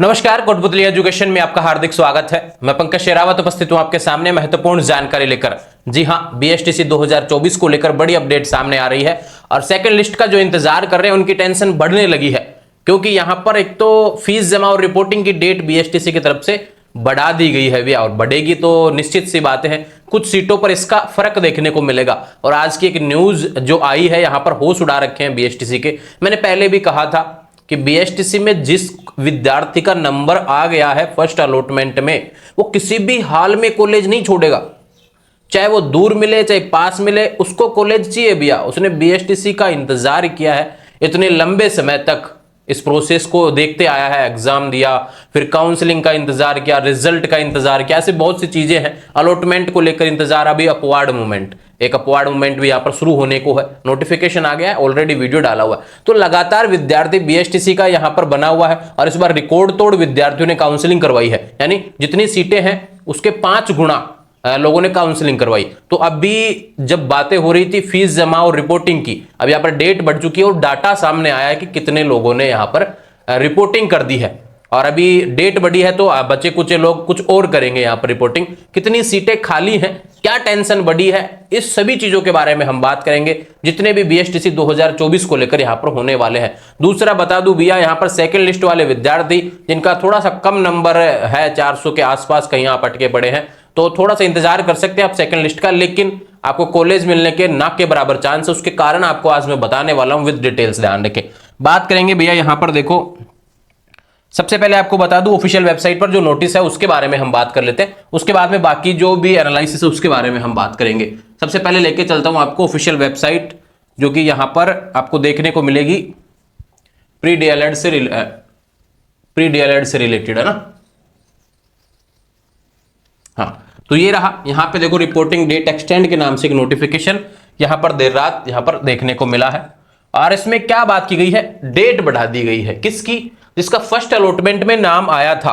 नमस्कार, कोटपुतली एजुकेशन में आपका हार्दिक स्वागत है। मैं पंकज शेरावत उपस्थित हूं आपके सामने महत्वपूर्ण जानकारी लेकर। जी हां, बीएसटीसी 2024 को लेकर बड़ी अपडेट सामने आ रही है और सेकंड लिस्ट का जो इंतजार कर रहे हैं उनकी टेंशन बढ़ने लगी है, क्योंकि यहां पर एक तो फीस जमा और रिपोर्टिंग की डेट बीएसटीसी की तरफ से बढ़ा दी गई है भैया, और बढ़ेगी तो निश्चित सी बातें हैं, कुछ सीटों पर इसका फर्क देखने को मिलेगा। और आज की एक न्यूज जो आई है, यहां पर होश उड़ा रखे हैं बीएसटीसी के। मैंने पहले भी कहा था कि बीएसटीसी में जिस विद्यार्थी का नंबर आ गया है फर्स्ट अलॉटमेंट में, वो किसी भी हाल में कॉलेज नहीं छोड़ेगा, चाहे वो दूर मिले चाहे पास मिले, उसको कॉलेज चाहिए भैया। उसने बीएसटीसी का इंतजार किया है इतने लंबे समय तक, इस प्रोसेस को देखते आया है, एग्जाम दिया, फिर काउंसलिंग का इंतजार किया, रिजल्ट का इंतजार किया, ऐसे बहुत सी चीजें हैं। अलॉटमेंट को लेकर इंतजार, अभी अपवार्ड मूवमेंट, एक अपवार्ड मूवमेंट भी यहां पर शुरू होने को है, नोटिफिकेशन आ गया है, ऑलरेडी वीडियो डाला हुआ है। तो लगातार विद्यार्थी बीएसटीसी का यहां पर बना हुआ है और इस बार रिकॉर्ड तोड़ विद्यार्थियों ने काउंसलिंग करवाई है, यानी जितनी सीटें हैं उसके 5 गुना लोगों ने काउंसलिंग करवाई। तो अभी जब बातें हो रही थी फीस जमा और रिपोर्टिंग की, अब यहां पर डेट बढ़ चुकी है और डाटा सामने आया है कि कितने लोगों ने यहां पर रिपोर्टिंग कर दी है। और अभी डेट बढ़ी है तो बचे कुछ लोग कुछ और करेंगे यहां पर रिपोर्टिंग। कितनी सीटें खाली हैं, क्या टेंशन बढ़ी है, इस सभी चीजों के बारे में हम बात करेंगे, जितने भी बीएसटीसी 2024 को लेकर यहां पर होने वाले हैं। दूसरा बता दूं भैया, यहां पर सेकंड लिस्ट वाले विद्यार्थी जिनका थोड़ा सा कम नंबर है, 400 के आसपास कहीं आप अटके पड़े हैं, तो थोड़ा सा इंतजार कर सकते हैं आप सेकंड लिस्ट का, लेकिन आपको कॉलेज मिलने के ना के बराबर चांस है। उसके कारण आपको आज मैं बताने वाला हूं, विद डिटेल्स ध्यान रखें। बात करेंगे भैया, यहां पर देखो, सबसे पहले आपको बता दूं ऑफिशियल वेबसाइट पर जो नोटिस है उसके बारे में हम बात कर लेते हैं, उसके बाद में बाकी जो भी एनालिसिस है उसके बारे में हम बात करेंगे। सबसे पहले लेके चलता हूं आपको ऑफिशियल वेबसाइट, जो कि यहां पर आपको देखने को मिलेगी प्री डीएलएड से रिलेटेड, है ना। हाँ, तो ये रहा, यहां पे देखो रिपोर्टिंग डेट एक्सटेंड के नाम से एक नोटिफिकेशन यहां पर देर रात यहां पर देखने को मिला है। और इसमें क्या बात की गई है, डेट बढ़ा दी गई है। किसकी? जिसका फर्स्ट अलॉटमेंट में नाम आया था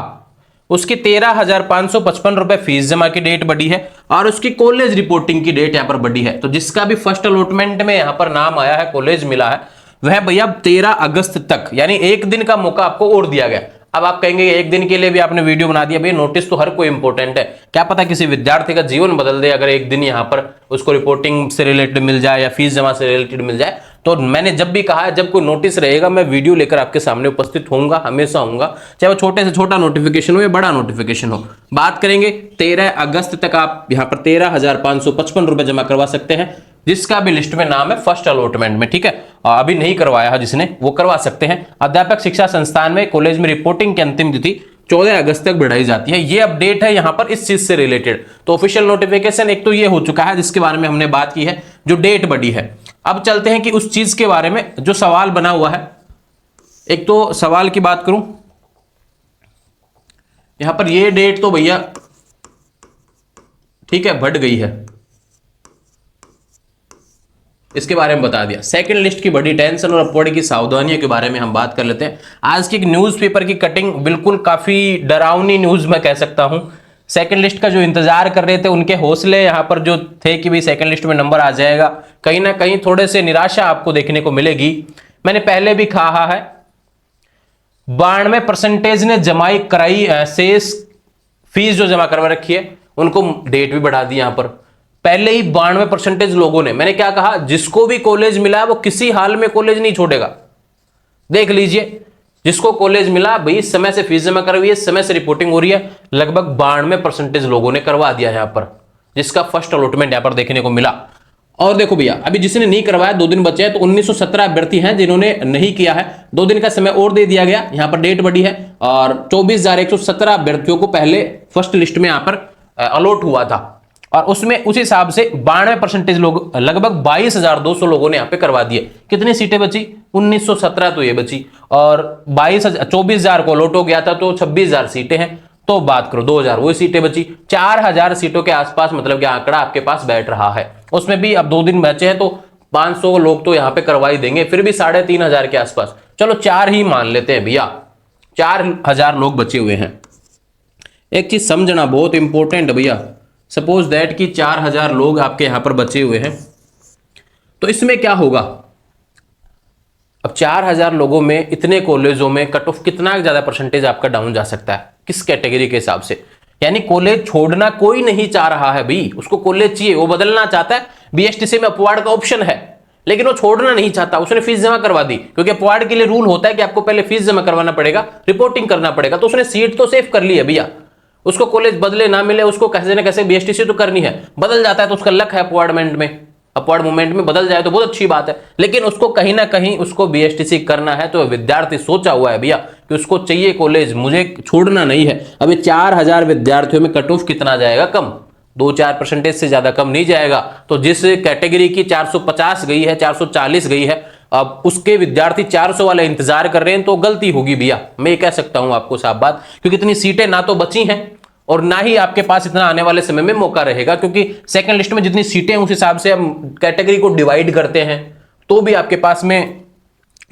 उसकी 13,555 रुपए फीस जमा की डेट बढ़ी है और उसकी कॉलेज रिपोर्टिंग की डेट यहां पर बढ़ी है। तो जिसका भी फर्स्ट अलॉटमेंट में यहां पर नाम आया है, कॉलेज मिला है, वह भैया 13 अगस्त तक, यानी एक दिन का मौका आपको और दिया गया। अब आप कहेंगे एक दिन के लिए भी आपने वीडियो बना दिया, भाई नोटिस तो हर कोई इंपॉर्टेंट है, क्या पता किसी विद्यार्थी का जीवन बदल दे अगर एक दिन यहां पर उसको रिपोर्टिंग से रिलेटेड मिल जाए या फीस जमा से रिलेटेड मिल जाए। तो मैंने जब भी कहा है, जब कोई नोटिस रहेगा मैं वीडियो लेकर आपके सामने उपस्थित होऊंगा, हमेशा होऊंगा, चाहे वो छोटे से छोटा नोटिफिकेशन हो या बड़ा नोटिफिकेशन हो। बात करेंगे 13 अगस्त तक आप यहां पर 13,555 रुपए जमा करवा सकते हैं, जिसका भी लिस्ट में नाम है फर्स्ट अलॉटमेंट में, ठीक है। अभी नहीं करवाया है जिसने, वो करवा सकते हैं। अध्यापक शिक्षा संस्थान में कॉलेज में रिपोर्टिंग की अंतिम तिथि 14 अगस्त तक बढ़ाई जाती है। ये अपडेट है यहां पर इस चीज से रिलेटेड। तो ऑफिशियल नोटिफिकेशन एक तो ये हो चुका है जिसके बारे में हमने बात की है, जो डेट बढ़ी है। अब चलते हैं कि उस चीज के बारे में जो सवाल बना हुआ है। एक तो सवाल की बात करूं, यहां पर ये डेट तो भैया ठीक है बढ़ गई है, इसके बारे में बता दिया। सेकंड लिस्ट की बड़ी टेंशन और अपवर्ड की सावधानियों के बारे में हम बात कर लेते हैं। आज की एक न्यूज़पेपर की कटिंग बिल्कुल काफी डरावनी न्यूज मैं कह सकता हूं। सेकंड लिस्ट का जो इंतजार कर रहे थे उनके हौसले यहां पर जो थे कि भाई सेकंड लिस्ट में नंबर आ जाएगा, कहीं ना कहीं थोड़े से निराशा आपको देखने को मिलेगी। मैंने पहले भी कहा है, 92% ने जमाई कराई शेष फीस जो जमा करवा रखी है, उनको डेट भी बढ़ा दी। यहां पर पहले ही 92% लोगों ने, मैंने क्या कहा, जिसको भी कॉलेज मिला वो किसी हाल में कॉलेज नहीं छोड़ेगा। देख लीजिए, जिसको कॉलेज मिला भाई समय से फीस जमा करवाई है, समय से रिपोर्टिंग हो रही है, लगभग 92% लोगों ने करवा दिया यहां पर, जिसका फर्स्ट अलॉटमेंट यहां पर देखने को मिला। और देखो भैया, अभी जिसने नहीं करवाया 2 दिन बचे हैं, तो 1917 अभ्यर्थी हैं जिन्होंने नहीं किया है। 2 दिन का समय और दे दिया गया, यहां पर डेट बढ़ी है और 24,117 अभ्यर्थियों को पहले फर्स्ट लिस्ट में यहां पर अलॉट हुआ था और उसमें उस हिसाब से 92% लोग, लगभग 22,200 लोगों ने यहां पे करवा दिए। कितनी सीटें बची? 1917 तो ये बची, और 24,000 को अलॉट हो गया था, तो 26,000 सीटें हैं। तो बात करो 2,000 वही सीटें बची, 4,000 सीटों के आसपास मतलब कि आंकड़ा आपके पास बैठ रहा है। उसमें भी अब 2 दिन बचे हैं, तो 500 लोग तो यहां पे करवा ही देंगे, फिर भी 3,500 के आसपास, चलो 4 ही मान लेते हैं भैया, 4,000 लोग बचे हुए हैं। एक चीज समझना बहुत इंपॉर्टेंट है भैया, सपोज दैट कि 4,000 लोग आपके यहां पर बचे हुए हैं, तो इसमें क्या होगा, अब 4000 लोगों में इतने कॉलेजों में कट ऑफ कितना ज्यादा परसेंटेज आपका डाउन जा सकता है, किस कैटेगरी के हिसाब से? यानी कॉलेज छोड़ना कोई नहीं चाह रहा है भाई, उसको कॉलेज चाहिए, वो बदलना चाहता है। बीएसटीसी में अपवार्ड का ऑप्शन है, लेकिन वो छोड़ना नहीं चाहता, उसने फीस जमा करवा दी, क्योंकि अपवार्ड के लिए रूल होता है कि आपको पहले फीस जमा करवाना पड़ेगा, रिपोर्टिंग करना पड़ेगा। तो उसने सीट तो सेव कर ली है भैया, उसको कॉलेज बदले ना मिले, उसको कैसे ना कैसे बीएसटीसी तो करनी है। बदल जाता है तो उसका लक है, अपवार्ड मूवमेंट में बदल जाए तो बहुत अच्छी बात है, लेकिन उसको कहीं ना कहीं उसको बीएसटीसी करना है। तो विद्यार्थी सोचा हुआ है भैया कि उसको चाहिए कॉलेज, मुझे छोड़ना नहीं है। अभी 4000 विद्यार्थियों में कट ऑफ कितना जाएगा? कम, 2-4% से ज्यादा कम नहीं जाएगा। तो जिस कैटेगरी की 450 गई है, 440 गई है, अब उसके विद्यार्थी 400 वाले इंतजार कर रहे हैं, तो गलती होगी भैया, मैं ये कह सकता हूं आपको साफ बात, क्योंकि इतनी सीटें ना तो बची हैं और ना ही आपके पास इतना आने वाले समय में मौका रहेगा, क्योंकि सेकंड लिस्ट में जितनी सीटें उस हिसाब से हम कैटेगरी को डिवाइड करते हैं, तो भी आपके पास में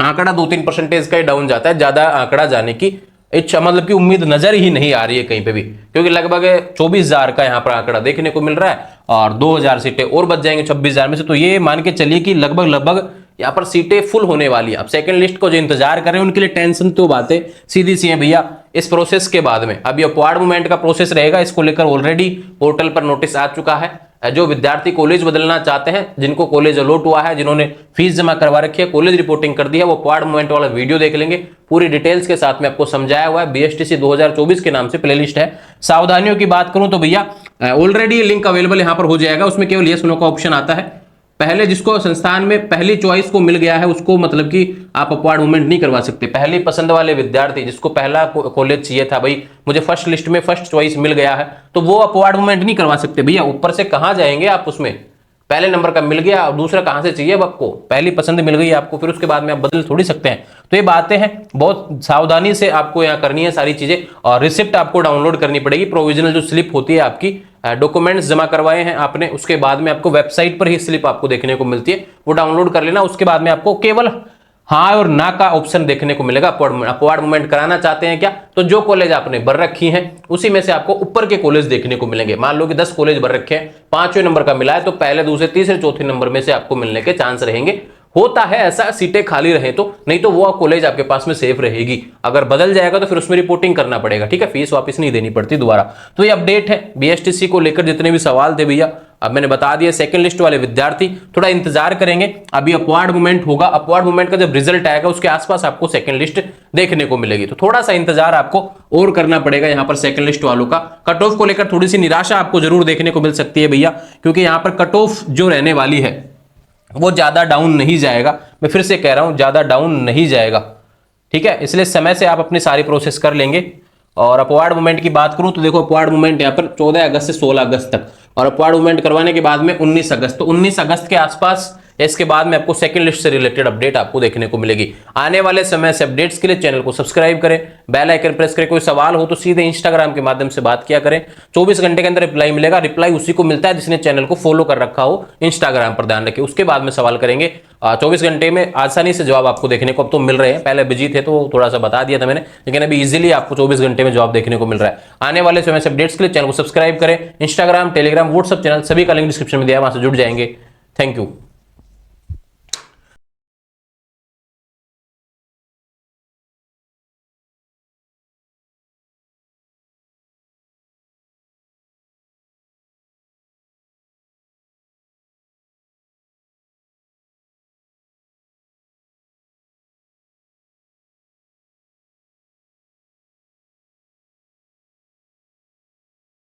आंकड़ा 2-3% का ही डाउन जाता है, ज्यादा आंकड़ा जाने की इच्छा मतलब कि उम्मीद नजर ही नहीं आ रही है कहीं पे भी, क्योंकि लगभग 24,000 का यहाँ पर आंकड़ा देखने को मिल रहा है और 2000 सीटें और बच जाएंगे 26,000 में से। तो ये मान के चलिए कि लगभग यहाँ पर सीटें फुल होने वाली है। अब सेकंड लिस्ट को जो इंतजार कर रहे हैं उनके लिए टेंशन तो बातें सीधी सी है भैया। इस प्रोसेस के बाद में अभी अपवार्ड मूवमेंट का प्रोसेस रहेगा, इसको लेकर ऑलरेडी पोर्टल पर नोटिस आ चुका है। जो विद्यार्थी कॉलेज बदलना चाहते हैं, जिनको कॉलेज अलॉट हुआ है, जिन्होंने फीस जमा करवा रखी है, कॉलेज रिपोर्टिंग कर दी है, वो अपवार्ड मूवमेंट वाला वीडियो देख लेंगे, पूरी डिटेल्स के साथ में आपको समझाया हुआ है। बीएसटीसी 2024 के नाम से प्लेलिस्ट है। सावधानियों की बात करूं तो भैया ऑलरेडी लिंक अवेलेबल यहां पर हो जाएगा, उसमें केवल यस नो का ऑप्शन आता है। पहले जिसको संस्थान में पहली चॉइस को मिल गया है उसको मतलब कि आप अपवार्ड मूवमेंट नहीं करवा सकते। पहली पसंद वाले विद्यार्थी जिसको पहला कॉलेज चाहिए था, भाई मुझे फर्स्ट लिस्ट में फर्स्ट चॉइस मिल गया है, तो वो अपवार्ड मूवमेंट नहीं करवा सकते भैया। ऊपर से कहां जाएंगे आप? उसमें पहले नंबर का मिल गया और दूसरा कहां से चाहिए? अब आपको पहली पसंद मिल गई आपको, फिर उसके बाद में आप बदल थोड़ी सकते हैं। तो ये बातें हैं, बहुत सावधानी से आपको यहाँ करनी है सारी चीजें। और रिसिप्ट आपको डाउनलोड करनी पड़ेगी, प्रोविजनल जो स्लिप होती है आपकी, डॉक्यूमेंट्स जमा करवाए हैं आपने, उसके बाद में आपको वेबसाइट पर ही स्लिप आपको देखने को मिलती है, वो डाउनलोड कर लेना। उसके बाद में आपको केवल हाँ और ना का ऑप्शन देखने को मिलेगा। अपवार्ड मूवमेंट कराना चाहते हैं क्या, तो जो कॉलेज आपने भर रखी हैं उसी में से आपको ऊपर के कॉलेज देखने को मिलेंगे। मान लो कि 10 कॉलेज भर रखे हैं, 5वें नंबर का मिला है, तो पहले, दूसरे, तीसरे, चौथे नंबर में से आपको मिलने के चांस रहेंगे। होता है ऐसा, सीटें खाली रहे तो, नहीं तो वो कॉलेज आपके पास में सेफ रहेगी। अगर बदल जाएगा तो फिर उसमें रिपोर्टिंग करना पड़ेगा, ठीक है, फीस वापस नहीं देनी पड़ती दोबारा। तो ये अपडेट है बीएसटीसी को लेकर, जितने भी सवाल थे भैया अब मैंने बता दिया। सेकंड लिस्ट वाले विद्यार्थी थोड़ा इंतजार करेंगे, अभी अपवार्ड मूवमेंट होगा, अपवार्ड मूवमेंट का जब रिजल्ट आएगा उसके आसपास आपको सेकंड लिस्ट देखने को मिलेगी। तो थोड़ा सा इंतजार आपको और करना पड़ेगा यहाँ पर सेकंड लिस्ट वालों का। कट ऑफ को लेकर थोड़ी सी निराशा आपको जरूर देखने को मिल सकती है भैया, क्योंकि यहाँ पर कट ऑफ जो रहने वाली है वो ज्यादा डाउन नहीं जाएगा। मैं फिर से कह रहा हूं, ज्यादा डाउन नहीं जाएगा, ठीक है। इसलिए समय से आप अपनी सारी प्रोसेस कर लेंगे। और अपवार्ड मूवमेंट की बात करूं तो देखो, अपवार्ड मूवमेंट यहाँ पर 14 अगस्त से 16 अगस्त तक, और अपवार्ड मूवमेंट करवाने के बाद में 19 अगस्त, तो 19 अगस्त के आसपास इसके बाद में आपको सेकंड लिस्ट से रिलेटेड अपडेट आपको देखने को मिलेगी। आने वाले समय से अपडेट्स के लिए चैनल को सब्सक्राइब करें, बेल आइकन प्रेस करें। कोई सवाल हो तो सीधे इंस्टाग्राम के माध्यम से बात किया करें, 24 घंटे के अंदर रिप्लाई मिलेगा। रिप्लाई उसी को मिलता है जिसने चैनल को फॉलो कर रखा हो इंस्टाग्राम पर, ध्यान रखिए। उसके बाद में सवाल करेंगे, 24 घंटे में आसानी से जवाब आपको देखने को अब तो मिल रहे हैं। पहले बिजी थे तो थोड़ा सा बता दिया था मैंने, लेकिन अभी इजीली आपको 24 घंटे में जवाब देखने को मिल रहा है। आने वाले समय से अपडेट्स के लिए चैनल को सब्सक्राइब करें। इंस्टाग्राम, टेलीग्राम, व्हाट्सएप चैनल सभी का लिंक डिस्क्रिप्शन में दिया है, वहां से जुड़ जाएंगे। Thank you.